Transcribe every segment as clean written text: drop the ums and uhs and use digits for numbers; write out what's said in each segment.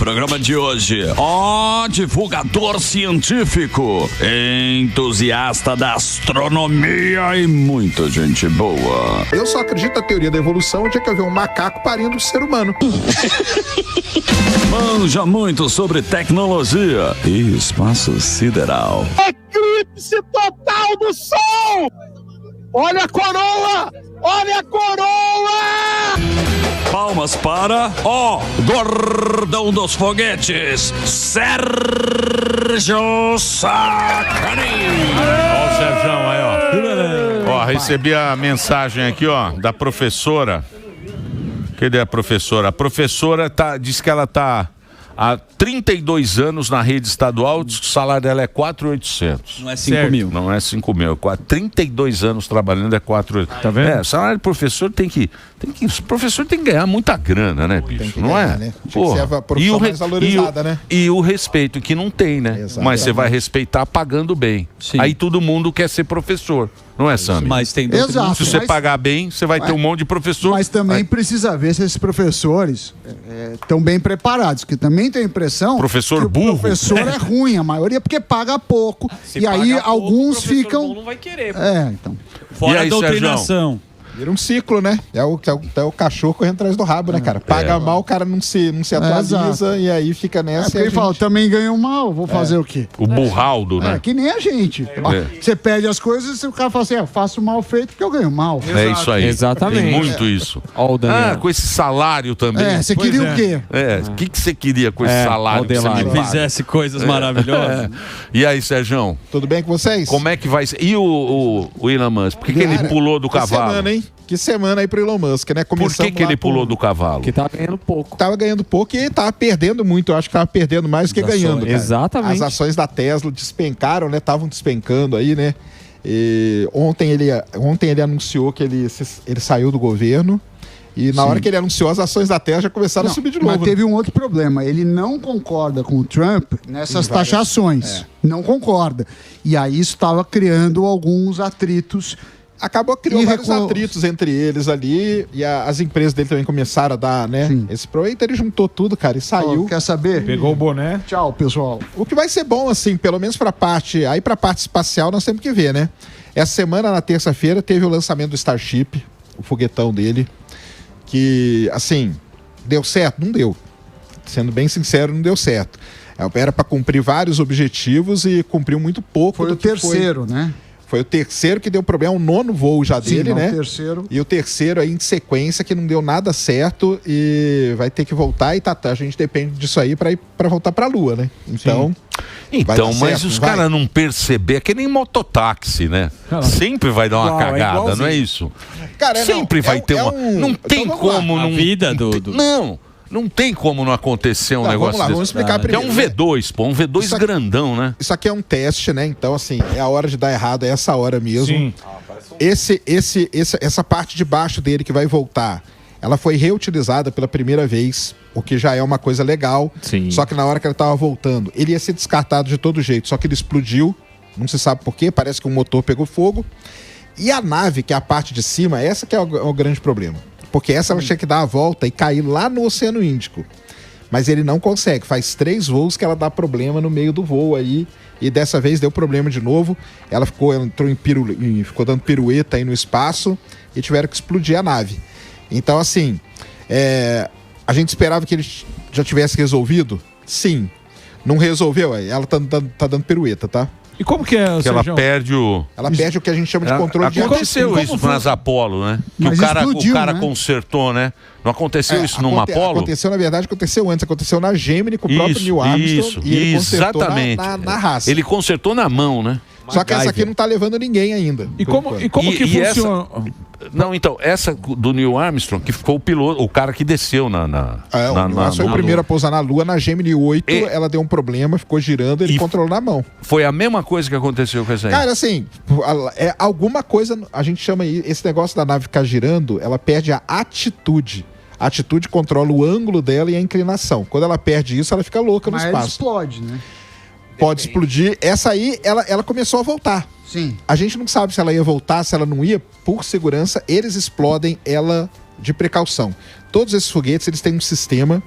programa de hoje, divulgador científico, entusiasta da astronomia e muita gente boa. Eu só acredito na teoria da evolução onde é que eu vi um macaco parindo um ser humano. Manja muito sobre tecnologia e espaço sideral. Eclipse total do Sol! Olha a coroa! Olha a coroa! Palmas para gordão dos foguetes, Sérgio Sacani. Ó o Sérgio aí, ó. Ó, recebi a mensagem aqui, ó, da professora. Cadê a professora? A professora diz que ela tá há 32 anos na rede estadual, diz que o salário dela é 4.800. Não é 5 mil. Não é 5 mil. 32 anos trabalhando é 4.800. Tá vendo? Salário de professor o professor tem que ganhar muita grana, né, bicho? Tem que não ganhar, é? né? Tinha que ser a profissão mais valorizada, né? E o respeito que não tem, né? Exatamente. Mas você vai respeitar pagando bem. Sim. Aí todo mundo quer ser professor, não é, Sami? Mas tem Exato. Se você pagar bem, você vai ter um monte de professor. Mas também precisa ver se esses professores estão bem preparados, que também tem a impressão Professor que o burro. professor é ruim, a maioria porque paga pouco. E aí alguns ficam... Não vai querer. Então. Fora E a aí, doutrinação. Vira um ciclo, né? É o cachorro correndo atrás do rabo, né, cara? Paga mal, o cara não se atualiza e aí fica nessa. Porque ele fala, também ganham mal, vou fazer o quê? O burraldo, né? Que nem a gente. Você pede as coisas e o cara fala assim, faço mal feito porque eu ganho mal. É isso aí. Exatamente. Tem muito isso. Ó o Daniel. Com esse salário também. Você queria o quê? O que você queria com esse salário que você me paga? Fizesse coisas maravilhosas. E aí, Sérgio? Tudo bem com vocês? Como é que vai ser? E o Elon Musk? Por que ele pulou do cavalo? Que semana, hein? Que semana aí pro Elon Musk, né? Por que ele pulou do cavalo? Que tá ganhando pouco. Tava ganhando pouco e tava perdendo muito. Eu acho que tava perdendo mais do que ganhando. Cara. Exatamente. As ações da Tesla despencaram, né? Estavam despencando aí, né? E ontem ele anunciou que ele saiu do governo. E na hora que ele anunciou, as ações da Tesla já começaram a subir de novo. Mas teve um outro problema. Ele não concorda com o Trump nessas taxações. Não concorda. E aí isso estava criando alguns atritos. Acabou criando vários atritos entre eles ali. E as empresas dele também começaram a dar, né? Esse proveito, ele juntou tudo, cara, e saiu. Quer saber? Pegou o boné. Tchau, pessoal. O que vai ser bom, assim, pelo menos pra parte espacial, nós temos que ver, né? Essa semana, na terça-feira, teve o lançamento do Starship, o foguetão dele. Que, assim, deu certo? Não deu. Sendo bem sincero, não deu certo. Era para cumprir vários objetivos e cumpriu muito pouco. Foi o terceiro, né? Foi o terceiro que deu problema, o nono voo já dele, né? O terceiro. E o terceiro aí em sequência que não deu nada certo e vai ter que voltar e a gente depende disso aí para voltar para a Lua, né? Então, mas os caras não perceberam, é que nem mototáxi, né? Sempre vai dar uma cagada, não é isso? Cara, sempre vai ter uma... Não tem como... A vida do... Não tem como não acontecer um negócio desse. Vamos explicar primeiro. É um V2, pô, um V2 grandão, né? Isso aqui é um teste, né? Então, assim, é a hora de dar errado, é essa hora mesmo. Sim. Essa parte de baixo dele que vai voltar, ela foi reutilizada pela primeira vez, o que já é uma coisa legal. Sim. Só que na hora que ele estava voltando, ele ia ser descartado de todo jeito, só que ele explodiu, não se sabe por quê, parece que o motor pegou fogo. E a nave, que é a parte de cima, essa que é o grande problema. Porque essa ela tinha que dar a volta e cair lá no Oceano Índico. Mas ele não consegue. Faz 3 voos que ela dá problema no meio do voo aí. E dessa vez deu problema de novo. Ela entrou ficou dando pirueta aí no espaço e tiveram que explodir a nave. Então, assim, a gente esperava que ele já tivesse resolvido? Sim. Não resolveu? Ela tá dando pirueta, tá? E como que é, que ela perde o... Ela perde o que a gente chama de controle de Aconteceu isso nas Apollo, né? Que Mas o cara explodiu, né? consertou, né? Não aconteceu isso numa Apollo? Aconteceu, na verdade, aconteceu antes. Aconteceu na Gemini com o próprio Neil Armstrong. E ele consertou na raça. Ele consertou na mão, né? Só que essa aqui não tá levando ninguém ainda. E como que funciona? Não, então, essa do Neil Armstrong, que ficou o piloto, o cara que desceu o foi o primeiro a pousar na Lua, na Gemini 8, ela deu um problema, ficou girando, ele controlou na mão. Foi a mesma coisa que aconteceu com essa aí? Cara, assim, alguma coisa, a gente chama esse negócio da nave ficar girando, ela perde a atitude. A atitude controla o ângulo dela e a inclinação. Quando ela perde isso, ela fica louca no espaço. Mas explode, né? Pode explodir. Essa aí, ela começou a voltar. Sim. A gente não sabe se ela ia voltar, se ela não ia. Por segurança, eles explodem ela de precaução. Todos esses foguetes, eles têm um sistema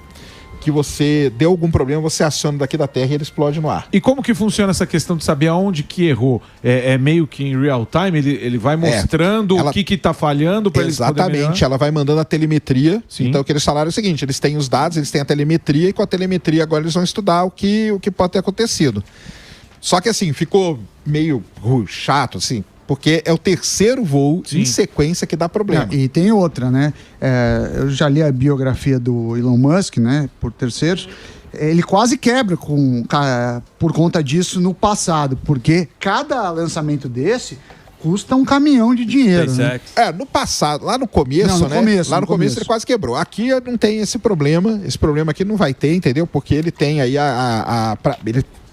que você deu algum problema, você aciona daqui da Terra e ele explode no ar. E como que funciona essa questão de saber aonde que errou? É meio que em real time? Ele vai mostrando o que tá falhando para eles poderem melhorar? Exatamente, ela vai mandando a telemetria. Sim. Então o que eles falaram é o seguinte, eles têm os dados, eles têm a telemetria e com a telemetria agora eles vão estudar o que pode ter acontecido. Só que assim, ficou meio chato, assim, porque é o terceiro voo em sequência que dá problema. E tem outra, né? Eu já li a biografia do Elon Musk, né? Por terceiros. Ele quase quebra por conta disso no passado, porque cada lançamento desse custa um caminhão de dinheiro. Né? No passado, lá no começo, não, no né? Começo, lá no começo ele quase quebrou. Aqui não tem esse problema aqui não vai ter, entendeu? Porque ele tem aí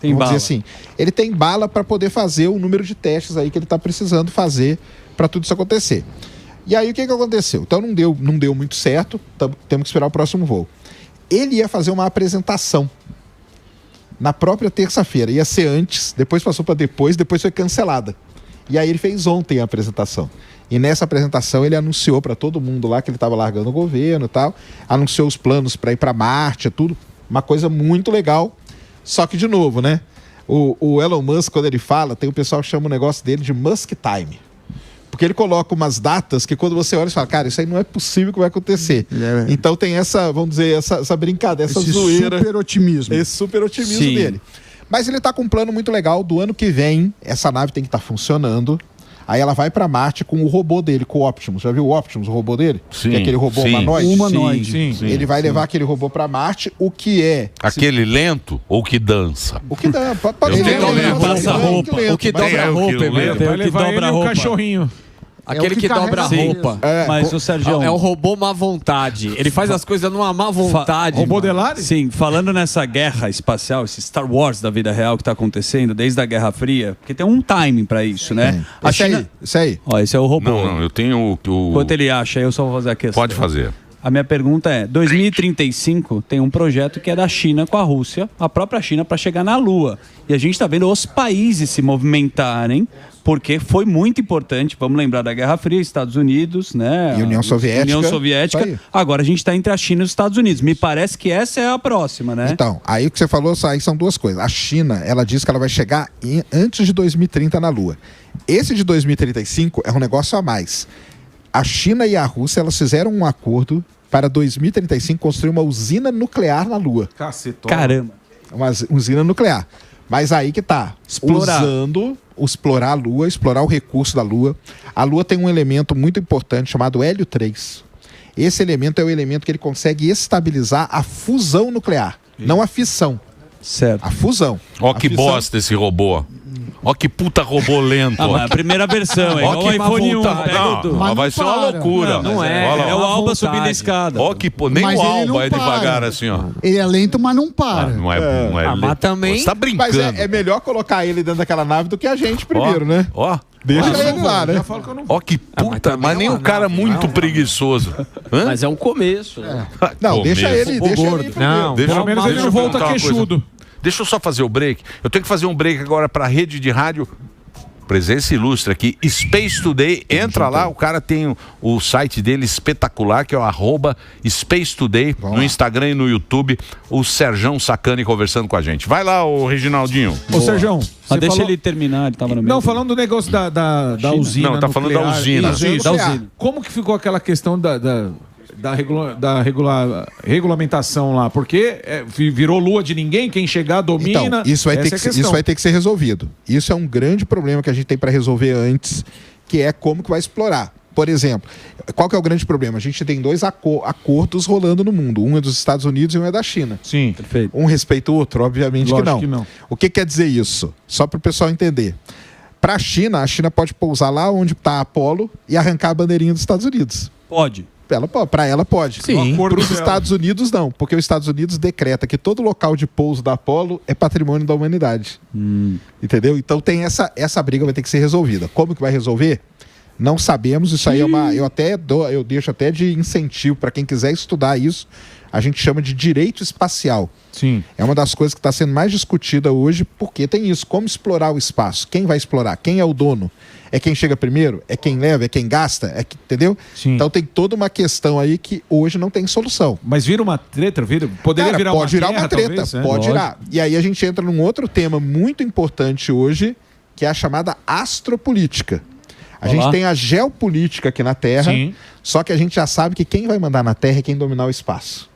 tem vamos bala. dizer assim, ele tem bala para poder fazer o número de testes aí que ele está precisando fazer para tudo isso acontecer. E aí o que aconteceu? Então não deu muito certo, temos que esperar o próximo voo. Ele ia fazer uma apresentação na própria terça-feira, ia ser antes, depois passou para depois foi cancelada. E aí ele fez ontem a apresentação. E nessa apresentação ele anunciou para todo mundo lá que ele estava largando o governo e tal, anunciou os planos para ir para Marte, tudo, uma coisa muito legal. Só que, de novo, né? O Elon Musk, quando ele fala, tem o pessoal que chama o negócio dele de Musk Time. Porque ele coloca umas datas que quando você olha, você fala, cara, isso aí não é possível que vai acontecer. Então tem essa, vamos dizer, essa brincadeira, essa zoeira. Esse super otimismo dele. Mas ele tá com um plano muito legal. Do ano que vem, essa nave tem que estar funcionando. Aí ela vai pra Marte com o robô dele, com o Optimus. Já viu o Optimus, o robô dele? Sim. Que é aquele robô humanoide. Sim. Ele vai levar aquele robô pra Marte, o que é... Aquele lento ou que dança? O que dá, pode ser. O que dobra a roupa, vai levar ele o cachorrinho. Aquele que dobra a roupa. Mas o Sérgio... É o robô má vontade. Ele faz as coisas numa má vontade. Robô Delari? Sim, falando nessa guerra espacial, esse Star Wars da vida real que tá acontecendo desde a Guerra Fria, porque tem um timing pra isso, né? A China... Isso aí. Ó, esse é o robô. Não, eu tenho o... Enquanto ele acha, eu só vou fazer a questão. Pode fazer. A minha pergunta é, 2035 tem um projeto que é da China com a Rússia, a própria China, para chegar na Lua. E a gente está vendo os países se movimentarem, porque foi muito importante, vamos lembrar da Guerra Fria, Estados Unidos, né? E União Soviética. Agora a gente está entre a China e os Estados Unidos. Me parece que essa é a próxima, né? Então, aí o que você falou, aí são duas coisas. A China, ela diz que ela vai chegar antes de 2030 na Lua. Esse de 2035 é um negócio a mais. A China e a Rússia, elas fizeram um acordo para 2035 construir uma usina nuclear na Lua. Cacetona. Caramba. Uma usina nuclear. Mas aí que tá. Explorar a Lua, explorar o recurso da Lua. A Lua tem um elemento muito importante chamado hélio 3. Esse elemento é o elemento que ele consegue estabilizar a fusão nuclear, não a fissão. Certo. A fusão. Ó que bosta esse robô. Ó que puta robô lento. Mas a primeira versão, é igual o iPhone 1. Não, vai ser uma loucura. Não é. É o Alba subindo a escada. Ó que nem o Alba é devagar assim, ó. Ele é lento, mas não para. Não é lento. Mas também... Você tá brincando. Mas é melhor colocar ele dentro daquela nave do que a gente primeiro, né? Ó. Deixa ele lá, né? Ó que puta, mas nem um cara muito preguiçoso. Mas é um começo. Não, deixa ele primeiro. Não, pelo menos ele não volta queixudo. Deixa eu só fazer o break. Eu tenho que fazer um break agora para a rede de rádio. Presença ilustre aqui, Space Today. Entra lá, o cara tem o site dele espetacular, que é o @Space Today, no Instagram e no YouTube. O Serjão Sacani conversando com a gente. Vai lá, o Reginaldinho. Ô, Serjão. Mas deixa ele terminar, ele tava no meio. Não, falando do negócio da usina. Não, tá falando da usina. Da usina. Como que ficou aquela questão da regulamentação lá? Porque virou lua de ninguém, quem chegar domina. Então, isso vai ter que ser resolvido. Isso é um grande problema que a gente tem para resolver antes, que é como que vai explorar. Por exemplo, qual que é o grande problema? A gente tem dois acordos rolando no mundo. Um é dos Estados Unidos e um é da China. Sim, perfeito. Um respeita o outro? Obviamente que não. O que quer dizer isso? Só para o pessoal entender. Para a China pode pousar lá onde está a Apollo e arrancar a bandeirinha dos Estados Unidos. Pode. Para ela pode. Sim. Para os Estados Unidos não, porque os Estados Unidos decreta que todo local de pouso da Apollo é patrimônio da humanidade. Entendeu? Então tem essa briga, vai ter que ser resolvida. Como que vai resolver? Não sabemos. Isso aí é eu deixo até de incentivo para quem quiser estudar isso. a gente chama de direito espacial. Sim. É uma das coisas que está sendo mais discutida hoje, porque tem isso, como explorar o espaço, quem vai explorar, quem é o dono, é quem chega primeiro, é quem leva, é quem gasta, entendeu? Sim. Então tem toda uma questão aí que hoje não tem solução. Mas vira uma treta, poderia virar pode virar guerra, uma treta, talvez, né? pode virar. E aí a gente entra num outro tema muito importante hoje, que é a chamada astropolítica. A gente tem a geopolítica aqui na Terra, só que a gente já sabe que quem vai mandar na Terra é quem dominar o espaço.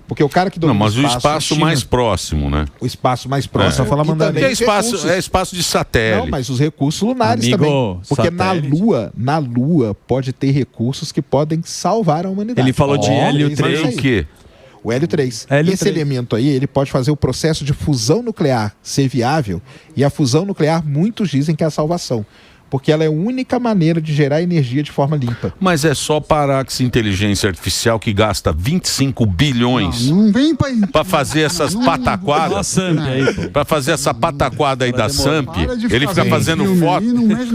Porque o cara que domina o espaço mais próximo, né? O espaço mais próximo. Fala mandarim. É espaço de satélite. Não, mas os recursos lunares também. Porque na Lua pode ter recursos que podem salvar a humanidade. Ele falou de hélio 3. Mas o quê? O hélio 3. Esse elemento aí, ele pode fazer o processo de fusão nuclear ser viável. E a fusão nuclear, muitos dizem que é a salvação. Porque ela é a única maneira de gerar energia de forma limpa. Mas é só Parax Inteligência Artificial que gasta 25 bilhões para fazer essas pataquadas. Para fazer essa pataquada aí da SAMP. Ele fica fazendo foto.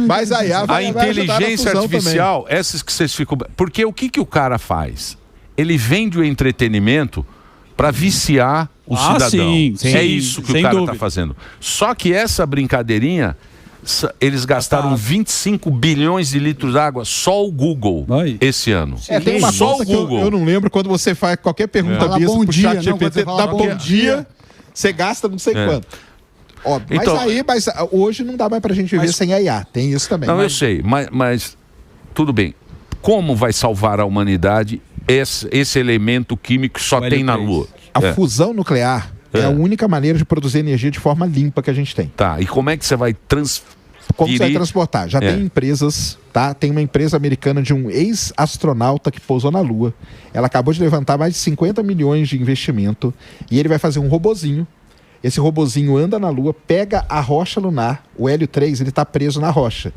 Mas aí a inteligência artificial, também. Essas que vocês ficam... Porque o que o cara faz? Ele vende o entretenimento para viciar o cidadão. Sim, é isso que o cara está fazendo. Só que essa brincadeirinha... Eles gastaram 25 bilhões de litros de água, só o Google, esse ano. Tem uma só o Google. Eu não lembro, quando você faz qualquer pergunta besta pro chat GPT, dá bom dia, você gasta não sei quanto. Óbvio, então, mas hoje não dá mais pra gente viver sem a IA, tem isso também. Não, eu sei, mas tudo bem. Como vai salvar a humanidade esse elemento químico que só tem na Lua? A fusão nuclear é a única maneira de produzir energia de forma limpa que a gente tem. Tá, e como é que você vai Como você vai transportar? Já tem empresas, tá? Tem uma empresa americana de um ex-astronauta que pousou na Lua. Ela acabou de levantar mais de 50 milhões de investimento e ele vai fazer um robozinho. Esse robozinho anda na Lua, pega a rocha lunar, o hélio 3, ele está preso na rocha.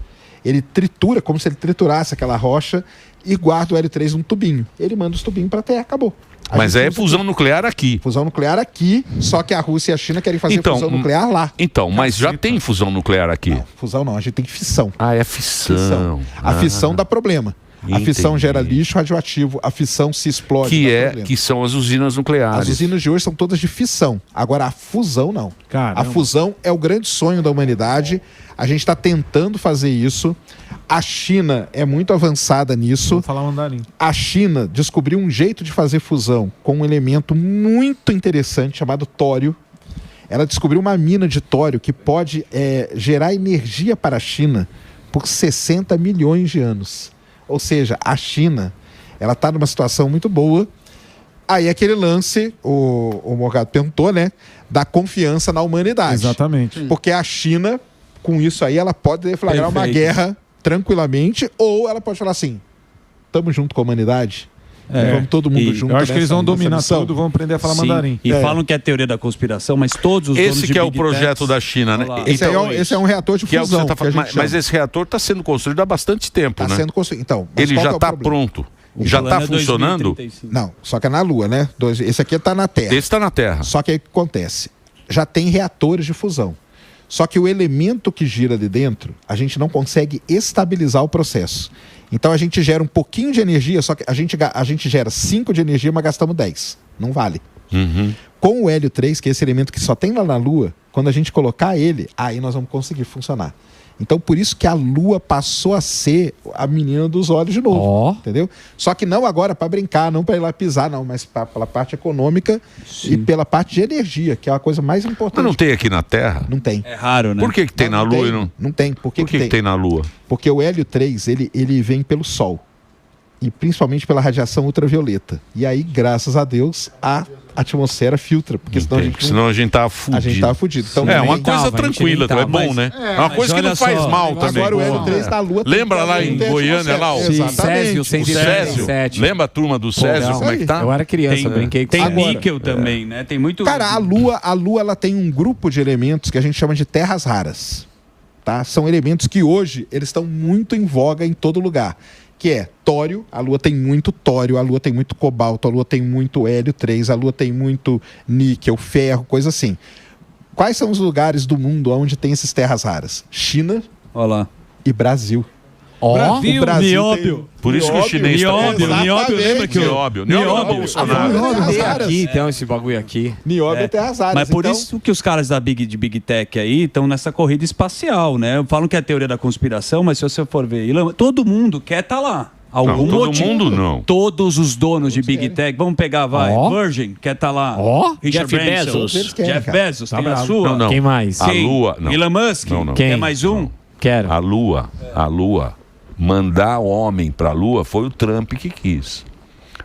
Ele tritura, como se ele triturasse aquela rocha e guarda o hélio 3 num tubinho. Ele manda os tubinhos para a Terra, acabou. Mas é fusão nuclear aqui. Fusão nuclear aqui, só que a Rússia e a China querem fazer fusão nuclear lá. Então, mas já tem fusão nuclear aqui? Não, fusão não, a gente tem fissão. Ah, é fissão. A fissão dá problema. A fissão gera lixo radioativo, a fissão se explode. Que são as usinas nucleares. As usinas de hoje são todas de fissão. Agora, a fusão não. Caramba. A fusão é o grande sonho da humanidade. A gente está tentando fazer isso. A China é muito avançada nisso. Vou falar mandarim. A China descobriu um jeito de fazer fusão com um elemento muito interessante chamado tório. Ela descobriu uma mina de tório que pode gerar energia para a China por 60 milhões de anos. Ou seja, a China, ela está numa situação muito boa. Aí aquele lance, o Morgado perguntou, né? Da confiança na humanidade. Exatamente. Porque a China, com isso aí, ela pode deflagrar uma guerra tranquilamente, ou ela pode falar assim, estamos junto com a humanidade, vamos todo mundo junto. Eu acho que eles vão dominar tudo, vão aprender a falar mandarim. E falam que é a teoria da conspiração, mas todos os esse que é o projeto da China, né? Então, esse é um reator de fusão. Mas esse reator está sendo construído há bastante tempo, né? Está sendo construído. Então, ele já está pronto. Já está funcionando? Não, só que é na Lua, né? Esse aqui está na Terra. Esse está na Terra. Só que aí o que acontece? Já tem reatores de fusão. Só que o elemento que gira ali dentro, a gente não consegue estabilizar o processo. Então a gente gera um pouquinho de energia, só que a gente gera 5 de energia, mas gastamos 10. Não vale. Com o hélio 3, que é esse elemento que só tem lá na Lua, quando a gente colocar ele, aí nós vamos conseguir funcionar. Então, por isso que a Lua passou a ser a menina dos olhos de novo, entendeu? Só que não agora para brincar, não para ir lá pisar, não, mas pela parte econômica e pela parte de energia, que é a coisa mais importante. Mas não tem aqui na Terra? Não tem. É raro, né? Por que tem na Lua e não... Não tem. Por que tem na Lua? Porque o hélio 3, ele vem pelo Sol. E principalmente pela radiação ultravioleta. E aí, graças a Deus, a atmosfera filtra, porque senão a gente tá fudido. A gente tá fudido. Então, uma coisa tranquila, é bom, né? É uma coisa que não faz mal também. Agora o hélio 3 da Lua... Lembra lá em Goiânia, lá o Césio 137. Lembra a turma do Césio, como é que tá? Eu era criança, brinquei com Tem níquel também, né? Tem muito... Cara, a Lua ela tem um grupo de elementos que a gente chama de terras raras. Tá? São elementos que hoje eles estão muito em voga em todo lugar. Que é tório, a Lua tem muito tório, a Lua tem muito cobalto, a Lua tem muito hélio 3, a Lua tem muito níquel, ferro, coisa assim. Quais são os lugares do mundo onde tem essas terras raras? China e Brasil. Brasil, o Brasil nióbio. Por isso que o chinês tá Nióbio, lembra que Nióbio é Bolsonaro. Tem esse bagulho aqui. Nióbio tem as áreas. Mas por então- isso que os caras da Big Tech aí estão nessa corrida espacial, né? Falam que é a teoria da conspiração, mas se você for ver, todo mundo quer estar lá. Algum Não, todo motivo. mundo não. Todos os donos de Big Tech, vamos pegar, Virgin quer estar lá. Jeff Branson, Bezos. Jeff Bezos, tem a sua. Não. Quem mais? A Lua, não. Elon Musk, Não. quer mais um? Quero. A Lua, mandar homem pra Lua foi o Trump que quis.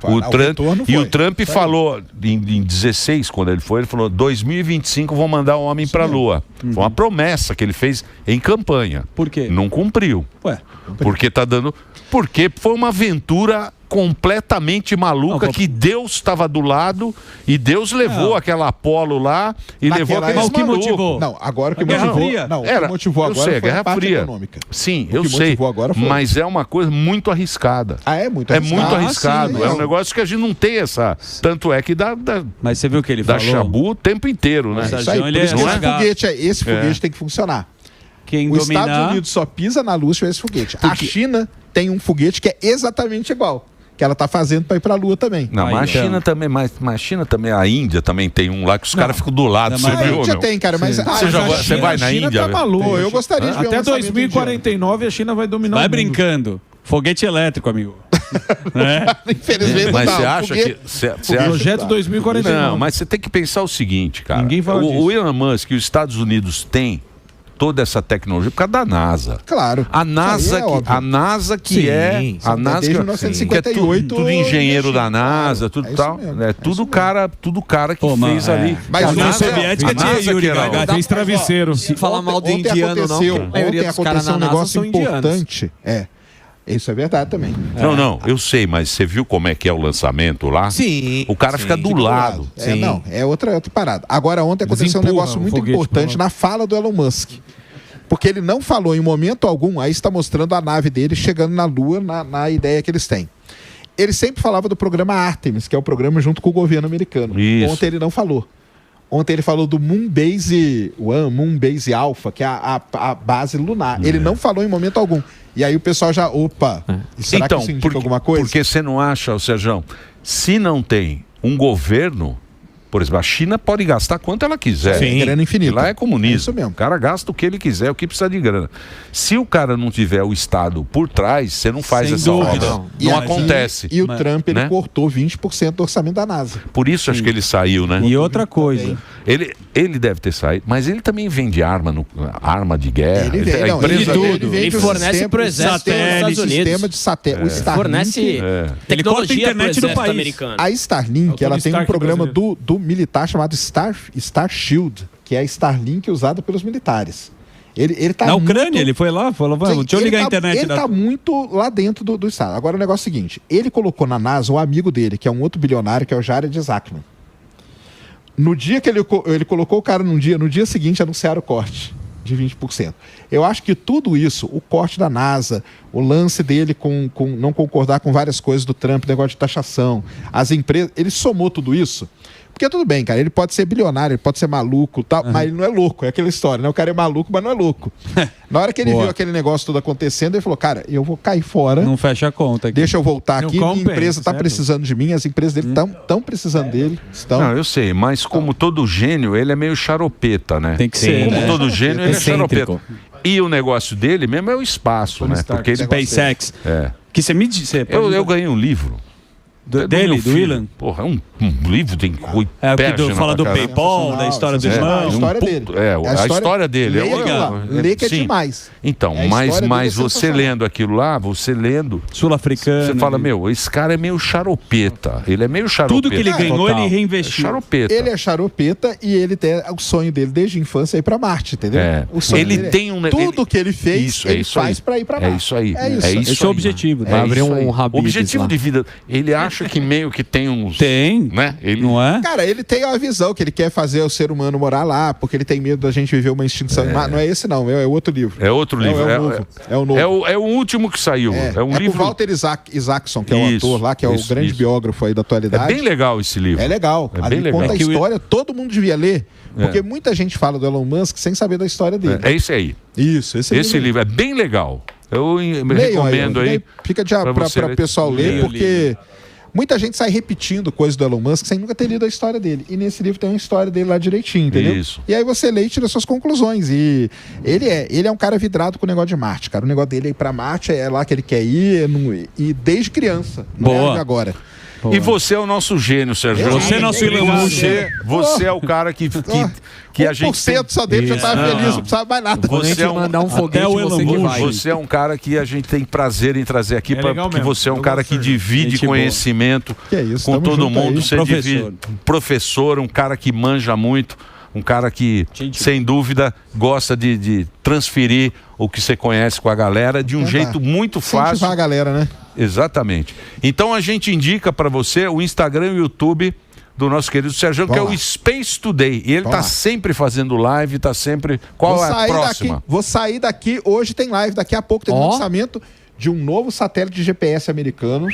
O Trump falou em 16, quando ele falou 2025 vou mandar um homem pra Lua. Foi uma promessa que ele fez em campanha. Por quê? Não cumpriu. Ué, Porque tá dando. Porque foi uma aventura completamente maluca que Deus estava do lado e Deus levou aquela Apolo lá e levou aqueles Mas o que malucos. motivou? Não, agora o que Guerra motivou. Fria? Não, o que motivou agora eu sei, a foi Guerra a parte Fria. econômica. Sim, O eu que sei. motivou agora foi. Mas é uma coisa muito arriscada. Ah, é muito É arriscado. muito arriscado. sim, É um negócio que a gente não tem essa. Tanto é que dá mas você viu o que ele dá falou? chabu o tempo inteiro, né? Isso aí, Sérgio, por ele isso que é esse cagado. foguete, esse foguete tem que funcionar. Quem Os dominar... Estados Unidos só pisa na Lua se tiver esse foguete. A China tem um foguete que é exatamente igual. Que ela tá fazendo para ir para a Lua também. Não, mas a China também, mas a China também, a Índia também tem um lá que os caras ficam do lado, você A viu, Índia meu? tem, cara, mas Você vai na Índia? Tá maluco. Pô, eu gostaria de ver Até um lançamento 2049 a China vai dominar Vai o mundo. brincando. Foguete elétrico, amigo. Infelizmente Mas não você dá. acha que... Você acha... Projeto 2049. Não, mas você tem que pensar o seguinte, cara. Ninguém fala disso. O Elon Musk e os Estados Unidos têm toda essa tecnologia por causa da NASA. Claro. A NASA, Isso aí é óbvio. a NASA que Sim, é... A NASA desde que 1958 tudo engenheiro da claro. NASA, tudo É isso tal. mesmo, É é tudo isso cara que Pô, mas fez é. ali. Mas A o União NASA- Soviética a tinha NASA Yuri que era Gagarin. Fez travesseiro. Se falar mal do indiano, não. aconteceu, A maioria ontem dos caras aconteceu na um NASA negócio são indianos. importante. Isso é verdade também. Não, eu sei, mas você viu como é que é o lançamento lá? Sim. O cara fica do lado. É outra parada. Agora, ontem aconteceu um Desempurra negócio o muito foguete importante pro na fala do Elon Musk. Porque ele não falou em momento algum, aí está mostrando a nave dele chegando na Lua, na ideia que eles têm. Ele sempre falava do programa Artemis, que é o programa junto com o governo americano. Isso. Ontem ele não falou. Ontem ele falou do Moonbase One, Moonbase Alpha, que é a base lunar. Ele não falou em momento algum. E aí o pessoal já, será que isso indica alguma coisa? Porque você não acha, Sérgio, se não tem um governo, por exemplo, a China pode gastar quanto ela quiser. Sim. Grana infinita. Lá é comunismo. É isso mesmo. O cara gasta o que ele quiser, o que precisa de grana. Se o cara não tiver o Estado por trás, você não faz Sem essa dúvida. obra. E Não aqui- acontece. E o Trump, ele né? cortou 20% do orçamento da NASA. Por isso acho que ele saiu, né? E outra coisa. Ele deve ter saído, mas ele também vende arma de guerra. Ele vende, a não, empresa ele dele- vende Ele o fornece sistema- pro exército dos Estados Unidos. sistema de satélite. O Starlink, Fornece Ele corta a tecnologia pro internet do exército país. americano. a Starlink, É o Tony ela tem um Stark programa brasileiro. do militar chamado Star Shield, que é a Starlink usada pelos militares. Ele tá Na muito- Ucrânia, ele foi lá, falou, Sim, vamos, deixa eu ele ligar tá- a internet. Ele tá muito lá dentro do Estado. Agora o negócio é o seguinte, ele colocou na NASA um amigo dele, que é um outro bilionário, que é o Jared Isaacman. No dia que ele colocou o cara no dia seguinte anunciaram o corte de 20%. Eu acho que tudo isso, o corte da NASA, o lance dele com não concordar com várias coisas do Trump, negócio de taxação, as empresas, ele somou tudo isso. Porque tudo bem, cara, ele pode ser bilionário, ele pode ser maluco e tal, mas ele não é louco, é aquela história, né? O cara é maluco, mas não é louco. Na hora que ele viu aquele negócio todo acontecendo, ele falou, cara, eu vou cair fora, Não fecha a conta aqui. deixa eu voltar Não aqui, minha compensa, empresa está certo? precisando de mim, as empresas dele estão precisando dele. Não, eu sei, mas como todo gênio, ele é meio xaropeta, né? Tem que ser, Como né? todo gênio, ele é Excêntrico. xaropeta. E o negócio dele mesmo é o espaço, né? Stark. Porque ele... SpaceX. É. Que você me disse. Eu ganhei um livro. Dele, meu do filho. Willan? Porra, é um livro, tem É, o que página fala do pra caramba. PayPal, da história do É, irmão. a história dele. A história dele. Lê aquilo lá. Lê que é Sim. demais. Então, É, a mas história dele é você sensacional. lendo aquilo lá, você lendo, Sul-africano. você fala, meu, esse cara é meio xaropeta. Ele é meio xaropeta. Tudo que ele ganhou, total. ele É reinvestiu. xaropeta. Ele é xaropeta e ele tem o sonho dele desde a infância é ir pra Marte, entendeu? É. O sonho Ele dele tem um- tudo que ele fez, Isso, é ele isso faz aí. pra ir pra É Marte. isso aí. É isso. É isso Esse é o aí. objetivo. Vai abrir isso um aí. Habib's O objetivo lá. de vida, ele acha que meio que tem uns... Tem. Né? Ele... Não é? Cara, ele tem uma visão que ele quer fazer o ser humano morar lá, porque ele tem medo da gente viver uma extinção. Não é esse não, é outro livro. É outro livro. É o novo. É o novo. É o último que saiu. É um com livro... o Walter Isaacson, que é o Isso, ator lá, que é o isso, grande isso. biógrafo aí da É atualidade. bem legal esse livro. É legal. É Ali bem legal. conta a É que o- história, todo mundo devia ler, porque muita gente fala do Elon Musk sem saber da história dele. É esse aí. Isso, Esse livro é bem legal. Eu me Leiam recomendo aí. Fica para o pessoal ler, porque muita gente sai repetindo coisas do Elon Musk sem nunca ter lido a história dele. E nesse livro tem uma história dele lá direitinho, entendeu? Isso. E aí você lê e tira suas conclusões. E ele é um cara vidrado com o negócio de Marte, cara. O negócio dele é ir pra Marte, é lá que ele quer ir, e desde criança. Não é de agora. E você é o nosso gênio, Sérgio. Você é nosso Elon Musk. Você é o cara que a gente tem... só dele já tá feliz, não precisava mais nada. Você é mandar um foguete, você que vai. Você é um cara que a gente tem prazer em trazer aqui, porque você é um cara que divide conhecimento com todo mundo. Você divide professor, um cara que manja muito, um cara que, sem dúvida, gosta de transferir o que você conhece com a galera de um jeito muito fácil. Incentivar a galera, né? Exatamente. Então a gente indica para você o Instagram e o YouTube do nosso querido Sérgio, que é o Space Today. E ele tá sempre fazendo live, tá sempre... Qual é a próxima? Vou sair daqui, hoje tem live, daqui a pouco tem um lançamento de um novo satélite de GPS americano,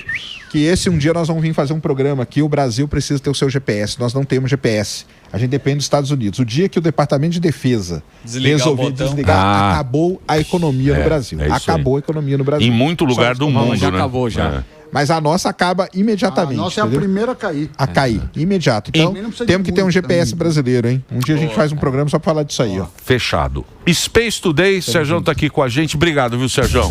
que um dia nós vamos vir fazer um programa aqui, o Brasil precisa ter o seu GPS, nós não temos GPS. A gente depende dos Estados Unidos. O dia que o Departamento de Defesa resolver desligar, acabou a economia no Brasil. Acabou a economia no Brasil. Em muito lugar do mundo, já né? acabou, já. Mas a nossa acaba imediatamente. A nossa é a primeira a cair. A cair, imediato. Então, temos que ter um GPS brasileiro, hein? Um dia a gente faz um programa só pra falar disso aí, ó. Fechado. Space Today, Sérgio tá aqui com a gente. Obrigado, viu, Sérgio?